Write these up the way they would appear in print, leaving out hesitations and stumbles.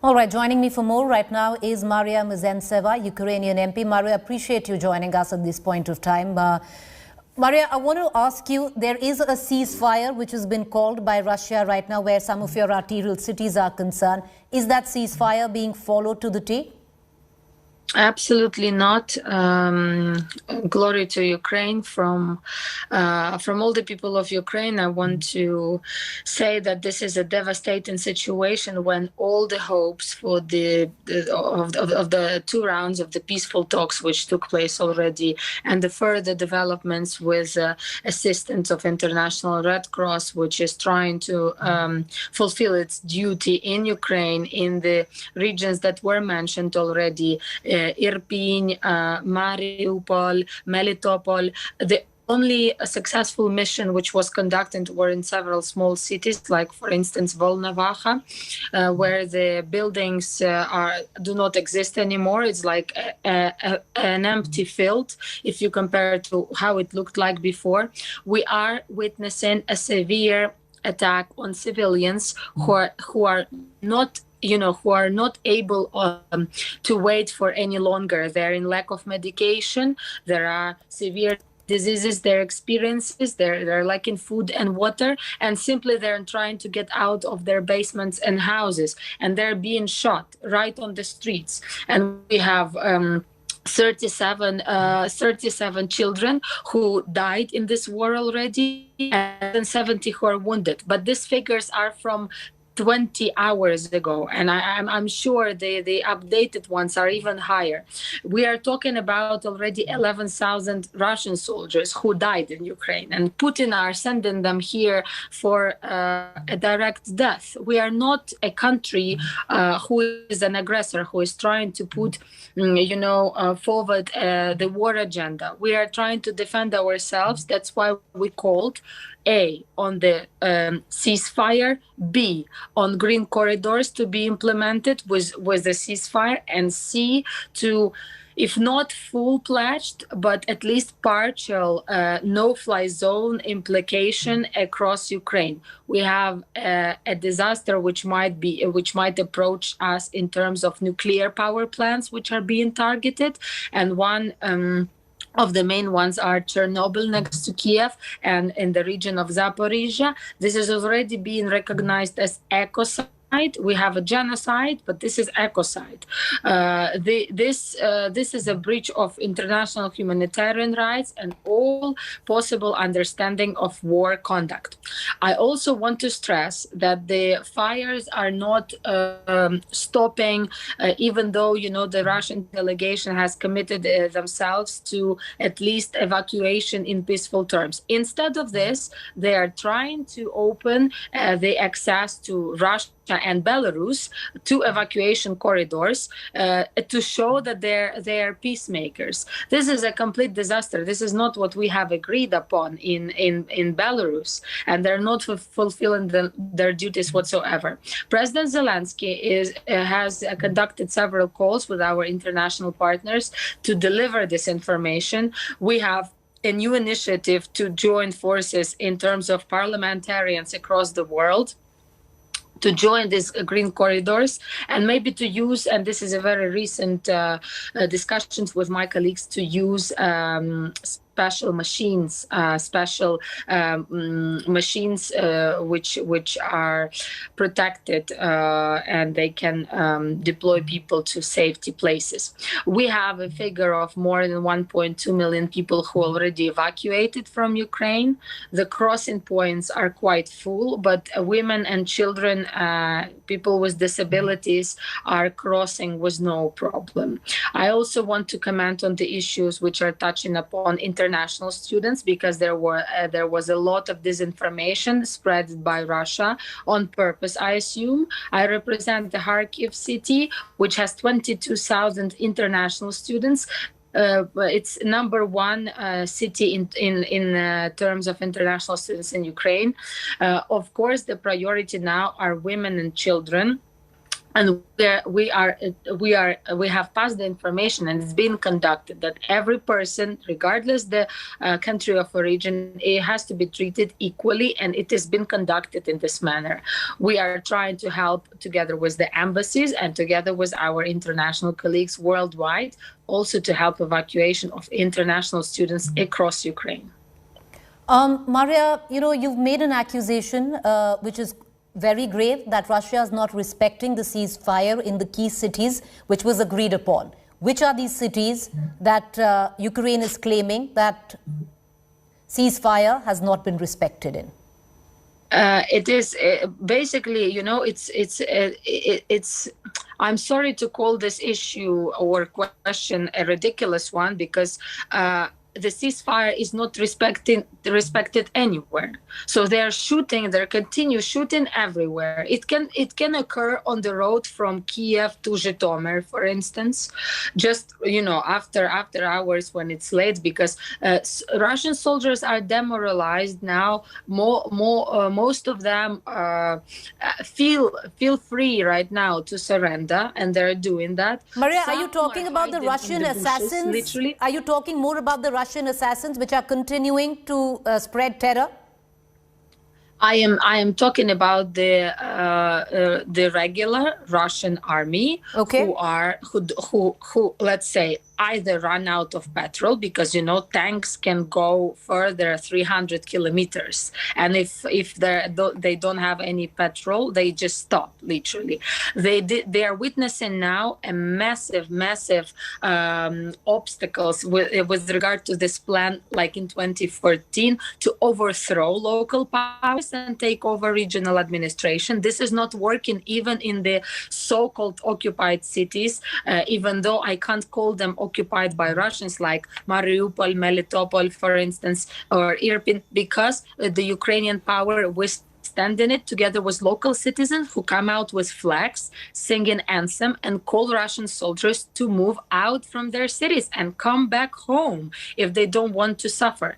All right, joining me for more right now is Maria Mezentseva, Ukrainian MP. Maria, appreciate you joining us at this point of time. Maria, I want to ask you, there is a ceasefire which has been called by Russia right now where some of your arterial cities are concerned. Is that ceasefire being followed to the T? Absolutely not. Glory to Ukraine. From all the people of Ukraine, I want to say that this is a devastating situation when all the hopes for the two rounds of the peaceful talks which took place already, and the further developments with assistance of International Red Cross, which is trying to fulfill its duty in Ukraine in the regions that were mentioned already. Irpin, Mariupol, Melitopol. The only successful mission which was conducted were in several small cities, like, for instance, Volnovakha, where the buildings do not exist anymore. It's like an empty field if you compare it to how it looked like before. We are witnessing a severe attack on civilians who are not able to wait for any longer. They're in lack of medication. There are severe diseases they're experiencing. They're lacking food and water, and simply they're trying to get out of their basements and houses, and they're being shot right on the streets. And we have 37 children who died in this war already, and 70 who are wounded. But these figures are from 20 hours ago, and I'm sure the updated ones are even higher. We are talking about already 11,000 Russian soldiers who died in Ukraine, and Putin are sending them here for a direct death. We are not a country who is an aggressor, who is trying to put forward the war agenda. We are trying to defend ourselves. That's why we called A, on the ceasefire, B, on green corridors to be implemented with the ceasefire, and C, to, if not full-pledged, but at least partial no-fly zone implication across Ukraine. We have a disaster which might approach us in terms of nuclear power plants which are being targeted, and one of the main ones are Chernobyl next to Kiev and in the region of Zaporizhia. This is already being recognized as ecocide. We have a genocide, but this is ecocide. This is a breach of international humanitarian rights and all possible understanding of war conduct. I also want to stress that the fires are not stopping, even though the Russian delegation has committed themselves to at least evacuation in peaceful terms. Instead of this, they are trying to open the access to Russia and Belarus to evacuation corridors to show that they're peacemakers. This is a complete disaster. This is not what we have agreed upon in Belarus, and they're not fulfilling their duties whatsoever. President Zelensky has conducted several calls with our international partners to deliver this information. We have a new initiative to join forces in terms of parliamentarians across the world to join these green corridors, and maybe to use, and this is a very recent discussions with my colleagues, to use special machines, which are protected and they can deploy people to safety places. We have a figure of more than 1.2 million people who already evacuated from Ukraine. The crossing points are quite full, but women and children, people with disabilities are crossing with no problem. I also want to comment on the issues which are touching upon international students, because there was a lot of disinformation spread by Russia on purpose, I assume. I represent the Kharkiv city, which has 22,000 international students. It's number one city in terms of international students in Ukraine. Of course, the priority now are women and children. And we have passed the information, and it's been conducted that every person, regardless the country of origin, it has to be treated equally, and it has been conducted in this manner. We are trying to help together with the embassies and together with our international colleagues worldwide, also to help evacuation of international students across Ukraine. Maria, you've made an accusation which is very grave, that Russia is not respecting the ceasefire in the key cities which was agreed upon. Which are these cities that Ukraine is claiming that ceasefire has not been respected in? It is basically, it's I'm sorry to call this issue or question a ridiculous one, because the ceasefire is not respected anywhere. So they are shooting, they continue shooting everywhere. It can occur on the road from Kiev to Zhytomyr, for instance, just after hours when it's late, because Russian soldiers are demoralized now. Most of them feel free right now to surrender, and they're doing that. Maria, are you talking about the Russian assassins? Literally. Are you talking more about the Russian assassins which are continuing to spread terror? I am talking about the regular Russian army, okay, who let's say either run out of petrol, because tanks can go further 300 kilometers, and if they don't have any petrol, they just stop. Literally, they are witnessing now a massive obstacles with regard to this plan, like in 2014, to overthrow local powers and take over regional administration. This is not working even in the so-called occupied cities, even though I can't call them occupied by Russians, like Mariupol, Melitopol, for instance, or Irpin, because the Ukrainian power was standing it together with local citizens who come out with flags, singing anthem, and call Russian soldiers to move out from their cities and come back home if they don't want to suffer.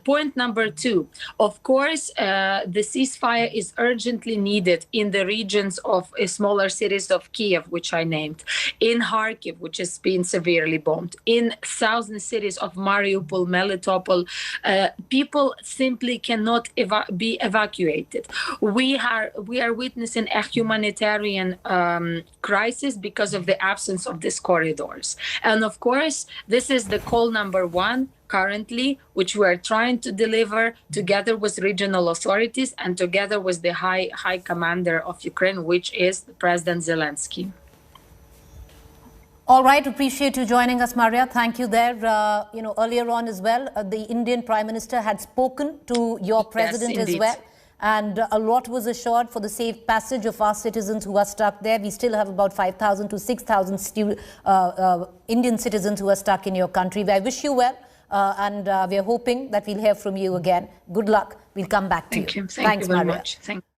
Point number two, of course, the ceasefire is urgently needed in the regions of smaller cities of Kiev, which I named, in Kharkiv, which has been severely bombed, in southern cities of Mariupol, Melitopol. People simply cannot be evacuated. We are witnessing a humanitarian crisis because of the absence of these corridors. And of course, this is the call number one currently, which we are trying to deliver together with regional authorities and together with the high commander of Ukraine, which is President Zelensky. All right, appreciate you joining us, Maria. Thank you there. Earlier on as well, the Indian Prime Minister had spoken to your president as well. And a lot was assured for the safe passage of our citizens who are stuck there. We still have about 5,000 to 6,000 Indian citizens who are stuck in your country. I wish you well, and we are hoping that we'll hear from you again. Good luck. We'll come back to you. Thank you very much. Thank you.